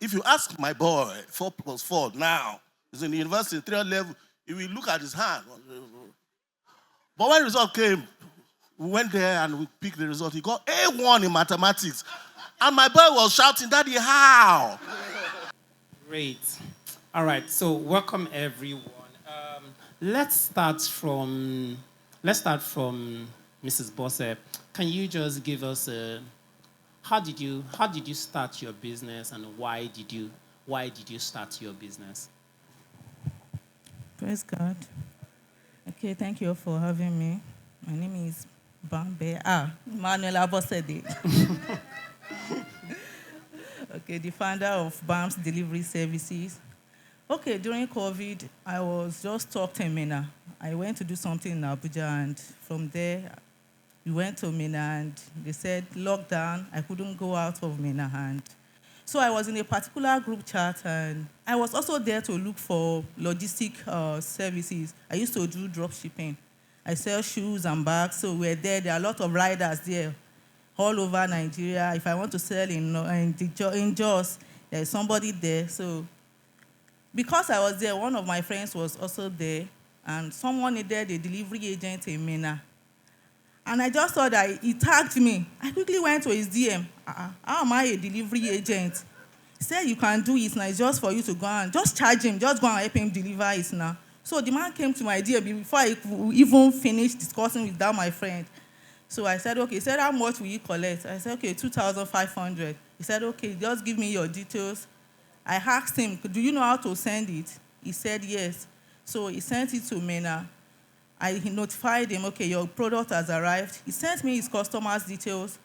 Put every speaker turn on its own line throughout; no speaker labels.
If you ask my boy, 4 plus 4 now, he's in the university, 300 level, he will look at his hand. But when the result came, we went there and we picked the result. He got A1 in mathematics. And my boy was shouting, Daddy, how?
Great. All right, so welcome everyone. Let's start from Mrs. Bosse. Can you just give us how did you start your business, and why did you start your business?
Praise God. Okay, thank you for having me. My name is Bambe. Manuela Bossede. Okay, the founder of BAMS Delivery Services. Okay, during COVID, I was just stuck in Mina. I went to do something in Abuja, and from there, we went to Mina, and they said lockdown. I couldn't go out of Mina, and so I was in a particular group chat, and I was also there to look for logistic services. I used to do drop shipping. I sell shoes and bags, so we're there. There are a lot of riders there all over Nigeria. If I want to sell in Jos, there's somebody there. So because I was there, one of my friends was also there, and someone needed a delivery agent in Mina. And I just saw that he tagged me. I quickly went to his DM. How am I a delivery agent? He said, you can do it now. It's just for you to go and just charge him. Just go and help him deliver it now. So the man came to my DM before I even finished discussing with that my friend. So I said, okay. He said, how much will you collect? I said, okay, 2,500. He said, okay, just give me your details. I asked him, do you know how to send it? He said, yes. So he sent it to Mena. I notified him, okay, your product has arrived. He sent me his customer's details.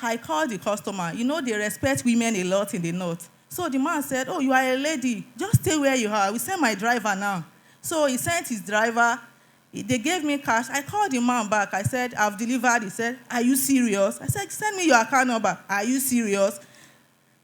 I called the customer. You know, they respect women a lot in the north. So the man said, oh, you are a lady. Just stay where you are. We send my driver now. So he sent his driver. They gave me cash. I called the man back. I said, I've delivered. He said, are you serious? I said, send me your account number. Are you serious?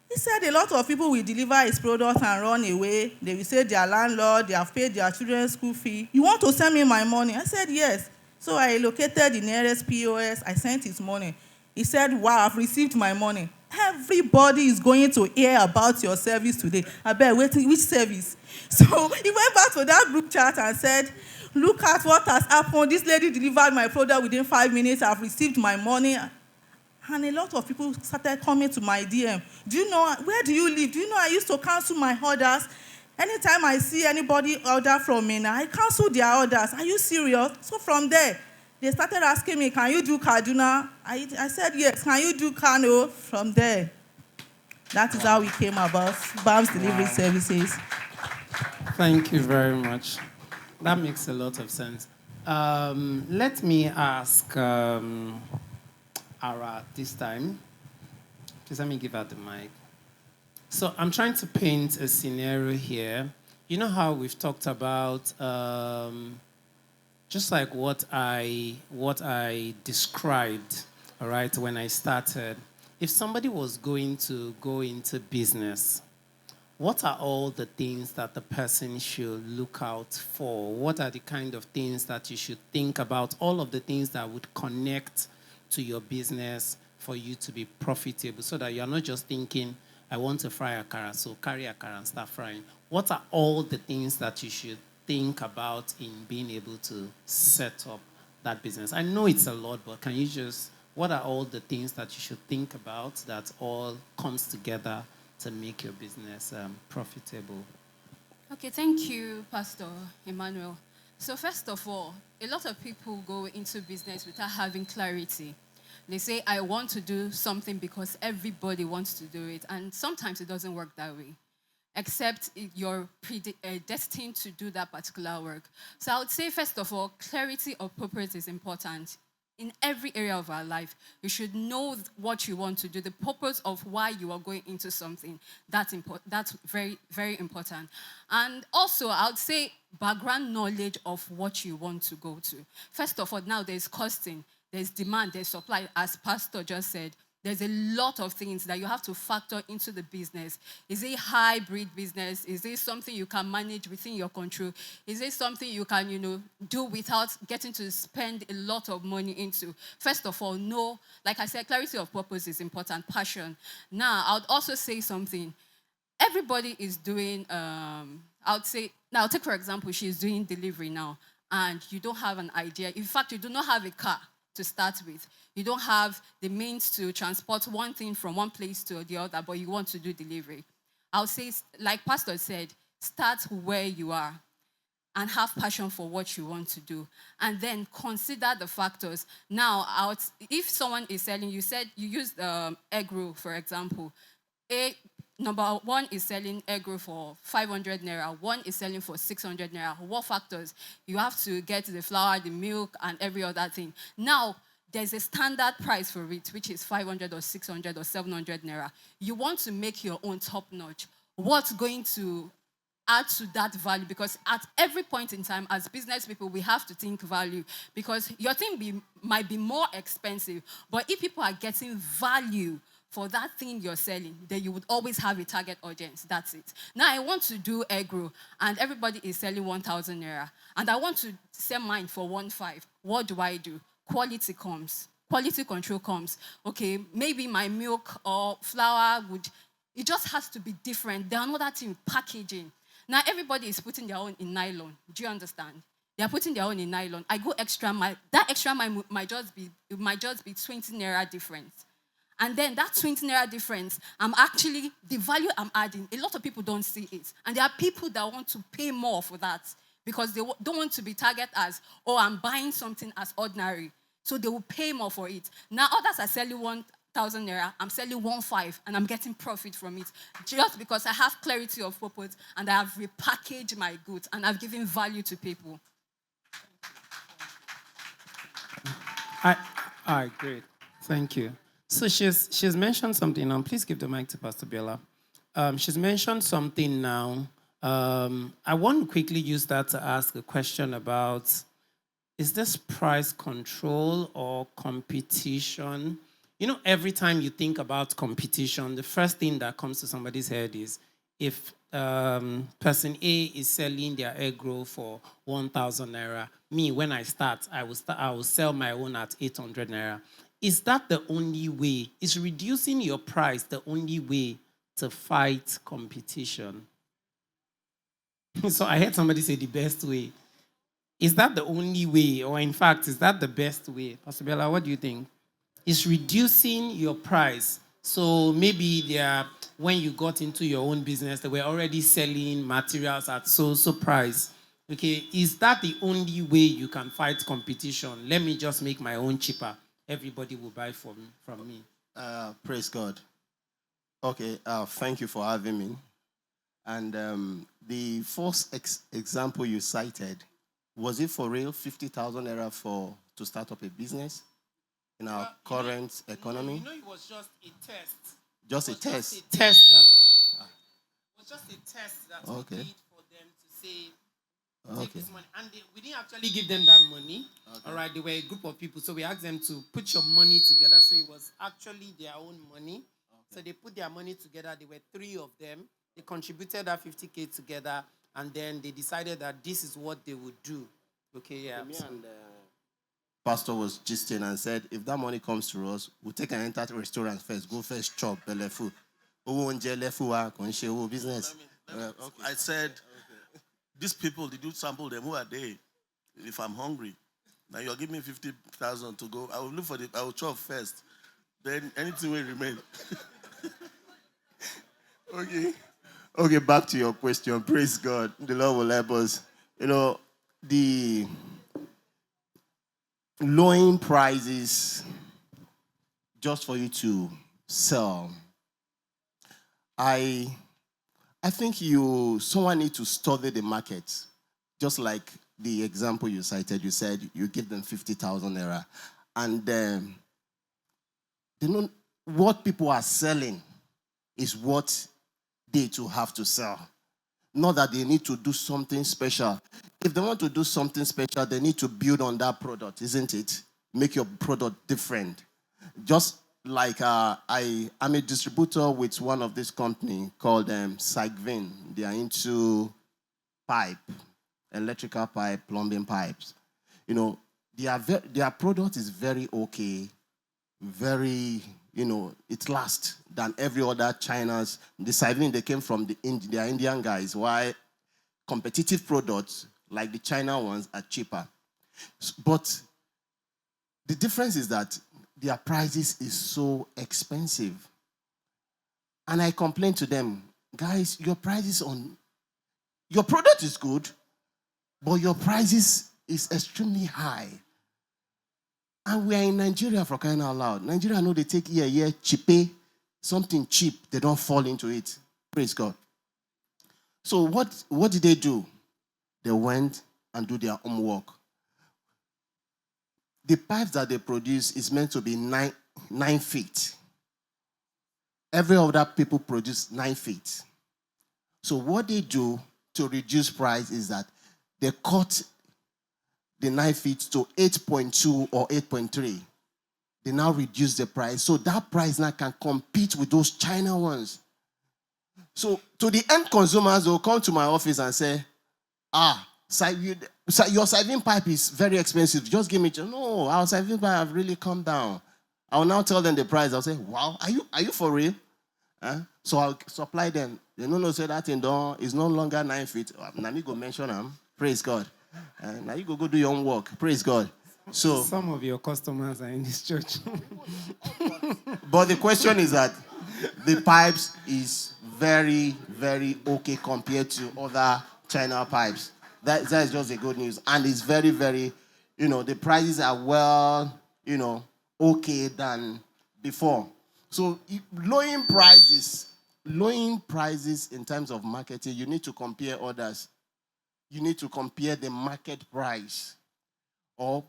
He said a lot of people will deliver his product and run away. They will say their landlord, they have paid their children's school fee. You want to send me my money? I said, yes. So I located the nearest POS. I sent his money. He said, wow, I've received my money. Everybody is going to hear about your service today. I bet waiting, which service? So he went back to that group chat and said, look at what has happened. This lady delivered my product within 5 minutes. I've received my money. And a lot of people started coming to my DM. Do you know, where do you live? Do you know I used to cancel my orders? Anytime I see anybody order from me now, I cancel their orders. Are you serious? So from there, they started asking me, can you do Kaduna? I said, yes. Can you do Kano? From there, that is how we came about BAMS Delivery Services.
Thank you very much. That makes a lot of sense. Let me ask Ara this time. Please let me give her the mic. So I'm trying to paint a scenario here. You know how we've talked about just like what I described, all right, when I started. If somebody was going to go into business, what are all the things that the person should look out for? What are the kind of things that you should think about? All of the things that would connect to your business for you to be profitable, so that you're not just thinking, I want to fry akara, so carry akara and start frying. What are all the things that you should think about in being able to set up that business? I know it's a lot, but can you just, what are all the things that you should think about that all comes together to make your business profitable?
Okay, thank you, Pastor Emmanuel. So first of all, a lot of people go into business without having clarity. They say, I want to do something because everybody wants to do it. And sometimes it doesn't work that way, except you're destined to do that particular work. So I would say, first of all, clarity of purpose is important. In every area of our life, you should know what you want to do, the purpose of why you are going into something. That's very, very important. And also, I would say background knowledge of what you want to go to. First of all, now there's costing, there's demand, there's supply. As Pastor just said, there's a lot of things that you have to factor into the business. Is it hybrid business? Is it something you can manage within your control? Is it something you can, do without getting to spend a lot of money into? First of all, no. Like I said, clarity of purpose is important, passion. Now, I would also say something. everybody is doing, I would say, now take for example, she's doing delivery now, and you don't have an idea. In fact, you do not have a car to start with. You don't have the means to transport one thing from one place to the other, but you want to do delivery. I'll say, like Pastor said, start where you are and have passion for what you want to do. And then consider the factors. Now, if someone is selling, you said you used egg roll, for example. Number one is selling egg roll for 500 naira. One is selling for 600 naira. What factors? You have to get the flour, the milk, and every other thing. Now, there's a standard price for it, which is 500 or 600 or 700 naira. You want to make your own top notch. What's going to add to that value? Because at every point in time, as business people, we have to think value. Because your thing might be more expensive, but if people are getting value for that thing you're selling, then you would always have a target audience. That's it. Now, I want to do egg roll, and everybody is selling 1,000 naira, and I want to sell mine for 1,500. What do? Quality comes. Quality control comes. Okay, maybe my milk or flour it just has to be different. Then another thing, packaging. Now, everybody is putting their own in nylon. Do you understand? They are putting their own in nylon. I go extra mile. That extra mile might just be 20 naira difference. And then that 20 naira difference, the value I'm adding, a lot of people don't see it. And there are people that want to pay more for that because they don't want to be targeted as, oh, I'm buying something as ordinary. So they will pay more for it. Now others are selling 1,000 naira, I'm selling 1,500, and I'm getting profit from it just because I have clarity of purpose and I have repackaged my goods and I've given value to people.
All right, great. Thank you. So she's mentioned something now. Please give the mic to Pastor Bella. She's mentioned something now. I want to quickly use that to ask a question about, is this price control or competition? You know, every time you think about competition, the first thing that comes to somebody's head is if person A is selling their egg roll for 1,000 naira, me, when I start, I will sell my own at 800 naira. Is that the only way? Is reducing your price the only way to fight competition? So I heard somebody say the best way. Is that the only way? Or in fact, is that the best way? Pastor Bella, what do you think? Is reducing your price. So maybe when you got into your own business, they were already selling materials at so price. Okay, is that the only way you can fight competition? Let me just make my own cheaper. Everybody will buy from me.
Praise God. Okay, thank you for having me. And the first example you cited, was it for real 50,000 naira to start up a business in our current economy?
You know, it was just a test.
Just a test.
It was just a test that we did for them to say, take this money. And we didn't actually give them that money. Okay. All right, they were a group of people. So we asked them to put your money together. So it was actually their own money. Okay. So they put their money together. There were 3 of them. They contributed that 50K together. And then they decided that this is what they would do. Okay, yeah.
Me and Pastor was gisting and said, if that money comes to us, we'll take an enter restaurant first. Go first, chop, belle food. Business.
I said, these people, they do sample them. Who are they? If I'm hungry, now you're giving me 50,000 to go. I will chop first. Then anything will remain.
Okay, back to your question. Praise God. The Lord will help us. You know, the lowering prices just for you to sell. I think someone needs to study the market. Just like the example you cited, you said you give them 50,000 naira. And they know what people are selling is what they too have to sell. Not that they need to do something special. If they want to do something special, they need to build on that product, isn't it? Make your product different. Just like I'm a distributor with one of this company called Sigvin. They are into pipe, electrical pipe, plumbing pipes. You know, their product is very okay, very, it lasts than every other China's. The sardine, they came from their Indian guys, while competitive products like the China ones are cheaper. But the difference is that their prices is so expensive. And I complained to them, guys, your product is good, but your prices is extremely high. And we are in Nigeria, for crying out loud. Nigeria know they take cheap, something cheap, they don't fall into it. Praise God. So what did they do? They went and do their homework. The pipes that they produce is meant to be 9 feet. Every other people produce 9 feet. So what they do to reduce price is that they cut the 9 feet to 8.2 or 8.3. They now reduce the price. So that price now can compete with those China ones. So to the end consumers, they'll come to my office and say, your sardine pipe is very expensive. Just give me. No, our sardine pipe have really come down. I'll now tell them the price. I'll say, wow, are you for real? So I'll supply them. They don't know say that thing is no longer 9 feet. Now me go mention them. Praise God. Now you go do your own work. Praise God. So
some of your customers are in this church.
But the question is that the pipes is very, very okay compared to other China pipes. That is just the good news. And it's very, very, the prices are well, okay than before. So lowering prices in terms of marketing, you need to compare others. You need to compare the market price. Or,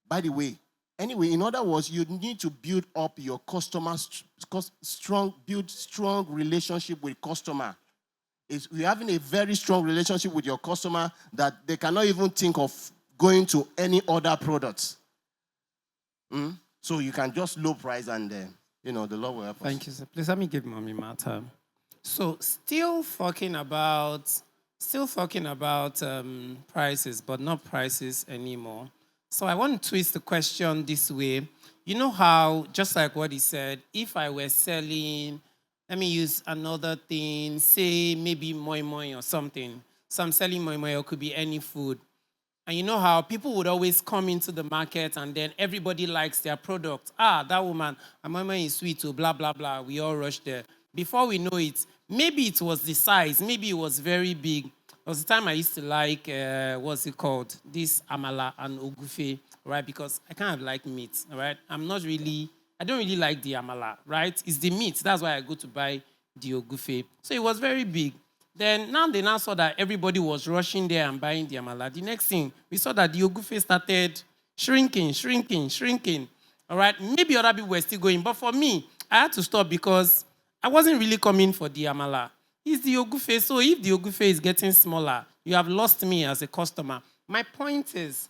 by the way, anyway, in other words, you need to build up your customers, build strong relationship with customer. If you're having a very strong relationship with your customer that they cannot even think of going to any other products. So you can just low price and, the Lord will help us.
Thank you, sir. Please let me give Mommy Martha. So still talking about prices, but not prices anymore. So I want to twist the question this way. You know how, just like what he said, if I were selling, let me use another thing, say maybe moi moi or something. So I'm selling moi moi, or could be any food. And you know how people would always come into the market and then everybody likes their product. That woman, her moi moi is sweet, so blah, blah, blah. We all rush there. Before we know it, maybe it was the size, maybe it was very big. There was a time I used to like, what's it called? This amala and ogufe, right? Because I kind of like meat, right? I don't really like the amala, right? It's the meat. That's why I go to buy the ogufe. So it was very big. Then they now saw that everybody was rushing there and buying the amala. The next thing, we saw that the ogufe started shrinking. All right? Maybe other people were still going. But for me, I had to stop because I wasn't really coming for the amala. It's the ogufe. So if the ogufe is getting smaller, you have lost me as a customer. My point is,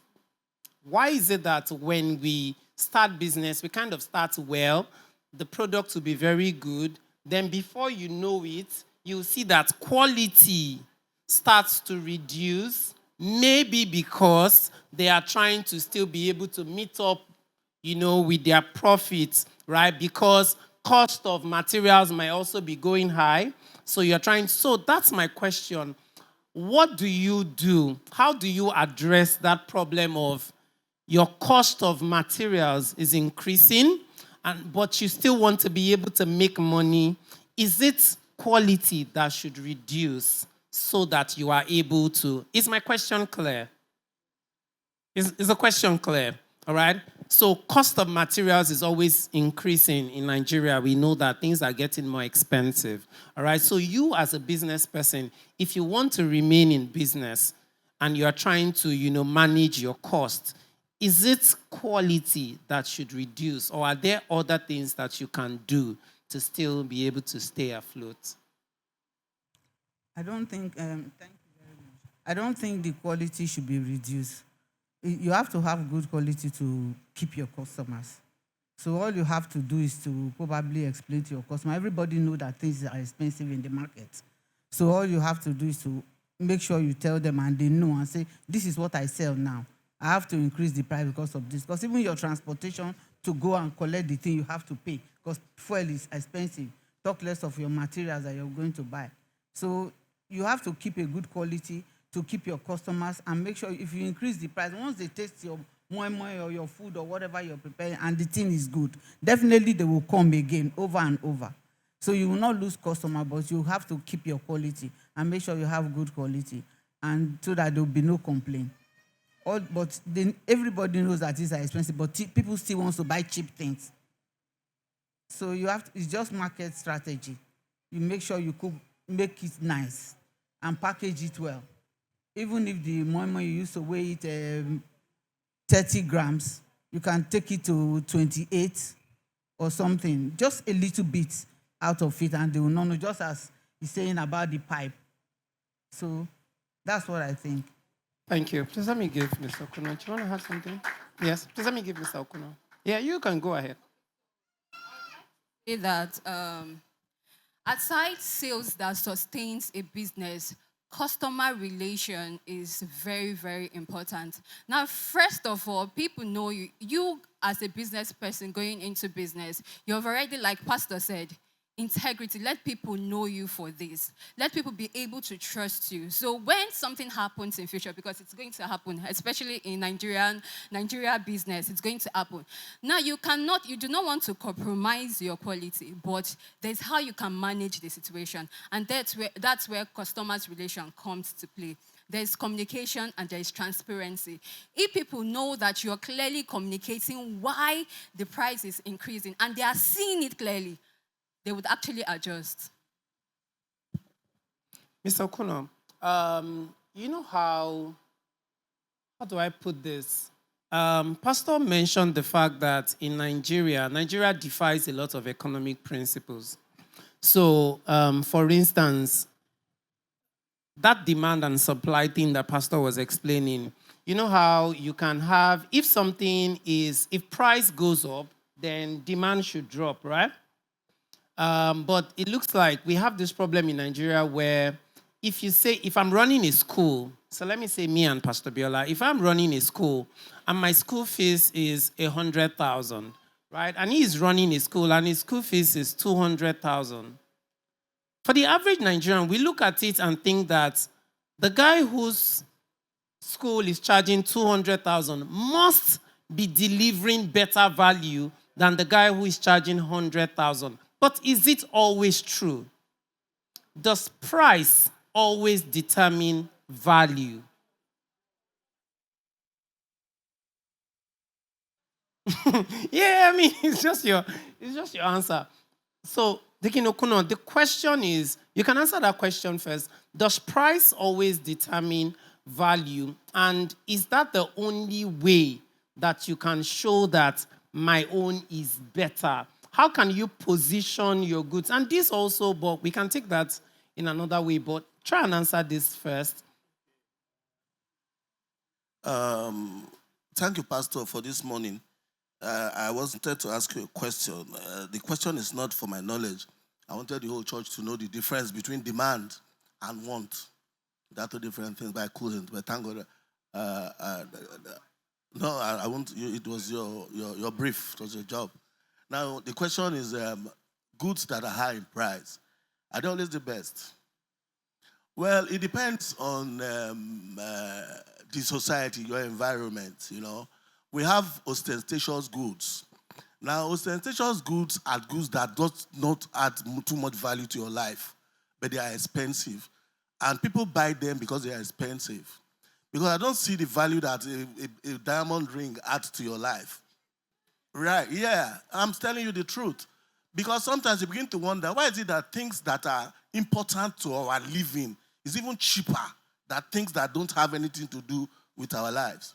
why is it that when we start business, we kind of start well, the product will be very good, then before you know it, you see that quality starts to reduce, maybe because they are trying to still be able to meet up, with their profits, right? Because cost of materials might also be going high. So that's my question. What do you do? How do you address that problem of your cost of materials is increasing, but you still want to be able to make money? Is it quality that should reduce so that you are able to? Is my question clear? Is the question clear? All right? So cost of materials is always increasing in Nigeria. We know that things are getting more expensive. All right? So you as a business person, if you want to remain in business and you are trying to, manage your cost, is it quality that should reduce, or are there other things that you can do to still be able to stay afloat?
I don't think, thank you very much. I don't think the quality should be reduced. You have to have good quality to keep your customers. So all you have to do is to probably explain to your customer. Everybody knows that things are expensive in the market. So all you have to do is to make sure you tell them and they know and say, this is what I sell now. I have to increase the price because of this. Because even your transportation
to go and collect the thing, you have to pay because fuel is expensive. Talk less of your materials that you're going to buy. So you have to keep a good quality to keep your customers and make sure if you increase the price, once they taste your moi or your food or whatever you're preparing and the thing is good, definitely they will come again over and over. So you will not lose customer, but you have to keep your quality and make sure you have good quality, and so that there will be no complaint. But then everybody knows that these are expensive, but people still want to buy cheap things. So it's just market strategy. You make sure you cook, make it nice and package it well. Even if the moi you used to weigh it 30 grams, you can take it to 28 or something, just a little bit out of it, and they will not know, just as he's saying about the pipe. So that's what I think.
Thank you. Please let me give Mr. Okuno. Do you want to have something? Yes. Please let me give Mr. Okuno. Yeah, you can go ahead.
That aside sales that sustains a business, customer relation is very, very important. Now, first of all, people know you as a business person going into business, you've already, like Pastor said, integrity. Let people know you for this. Let people be able to trust you. So when something happens in future, because it's going to happen, especially in Nigeria business, it's going to happen. Now you do not want to compromise your quality, but there's how you can manage the situation. And that's where customers' relation comes to play. There's communication and there's transparency. If people know that you're clearly communicating why the price is increasing and they are seeing it clearly, they would actually adjust.
Mr. Okuno, you know how do I put this? Pastor mentioned the fact that in Nigeria defies a lot of economic principles. So, for instance, that demand and supply thing that Pastor was explaining, you know how you can have, if price goes up, then demand should drop, right? But it looks like we have this problem in Nigeria where if I'm running a school, so let me say me and Pastor Biola, if I'm running a school and my school fees is 100,000, right? And he's running a school and his school fees is 200,000. For the average Nigerian, we look at it and think that the guy whose school is charging 200,000 must be delivering better value than the guy who is charging 100,000. But is it always true? Does price always determine value? Yeah, I mean, it's just your answer. So, Deacon Okuno, the question is, you can answer that question first. Does price always determine value? And is that the only way that you can show that my own is better? How can you position your goods? And this also, but we can take that in another way, but try and answer this first.
Thank you, Pastor, for this morning. I wanted to ask you a question. The question is not for my knowledge. I wanted the whole church to know the difference between demand and want. There are two different things, but I couldn't. But thank God. No, I won't. It was your brief. It was your job. Now, the question is, goods that are high in price, are they always the best? Well, it depends on the society, your environment, you know. We have ostentatious goods. Now, ostentatious goods are goods that do not add too much value to your life, but they are expensive. And people buy them because they are expensive. Because I don't see the value that a diamond ring adds to your life. Right, yeah, I'm telling you the truth. Because sometimes you begin to wonder, why is it that things that are important to our living is even cheaper than things that don't have anything to do with our lives?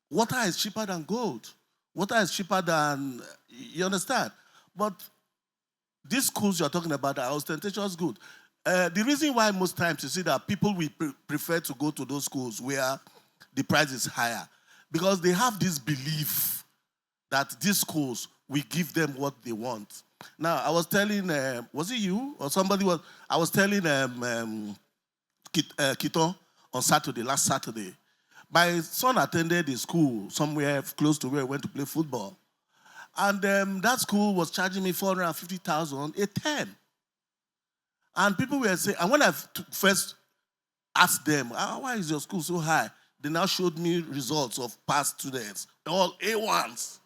Water is cheaper than gold. Water is cheaper than, you understand? But these schools you're talking about are ostentatious goods. The reason why most times you see that people will prefer to go to those schools where the price is higher, because they have this belief that these schools will give them what they want. Now, I was telling, was it you or somebody was, I was telling Kito on Saturday, last Saturday. My son attended a school somewhere close to where he went to play football. And that school was charging me 450,000 a term. And people were saying, and when I first asked them, why is your school so high? They now showed me results of past students, all A1s.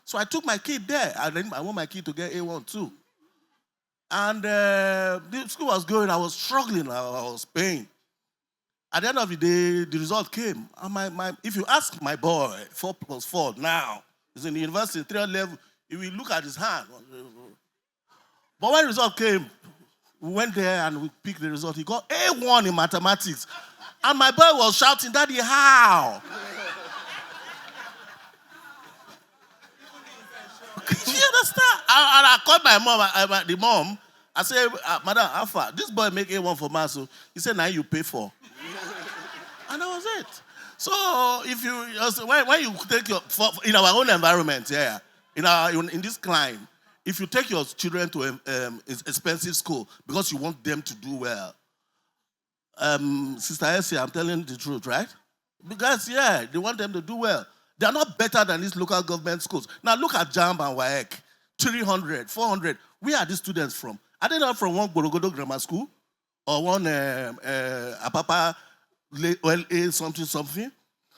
So I took my kid there. I want my kid to get A1 too. And the school was going, I was struggling, I was paying. At the end of the day, the result came. And if you ask my boy, 4+4 now, he's in the university, 3rd level, if you look at his hand. But when the result came, we went there and we picked the result. He got A1 in mathematics. And my boy was shouting, Daddy, how? You understand? And I called my mom, the mom. I said, Madam Alpha, this boy make A1 for maths. So he said, now you pay for. And that was it. So if you, when you take in our own environment, yeah, in this climb, if you take your children to an expensive school because you want them to do well, Sister Essie, I'm telling the truth, right? Because, yeah, they want them to do well. They are not better than these local government schools. Now, look at JAMB and WAEC. 300, 400. Where are these students from? Are they not from one Borogodo Grammar School? Or one Apapa something?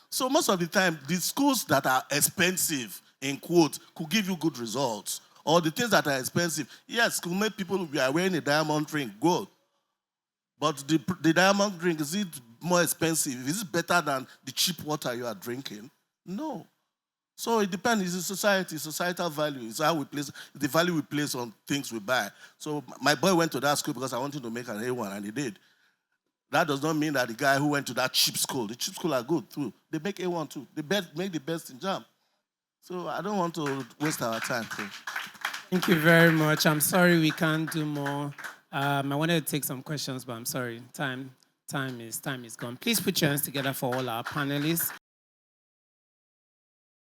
So most of the time, the schools that are expensive, in quote, could give you good results. Or the things that are expensive, yes, could make people be wearing a diamond ring, good. But the diamond ring, is it more expensive? Is it better than the cheap water you are drinking? No. So it depends. It's a society, societal value. It's how we place, the value we place on things we buy. So my boy went to that school because I wanted to make an A1, and he did. That does not mean that the guy who went to that cheap school, the cheap school are good too. They make A1 too. They make the best in JAMB. So I don't want to waste our time too.
Thank you very much. I'm sorry we can't do more. I wanted to take some questions, but I'm sorry. Time is gone. Please put your hands together for all our panelists.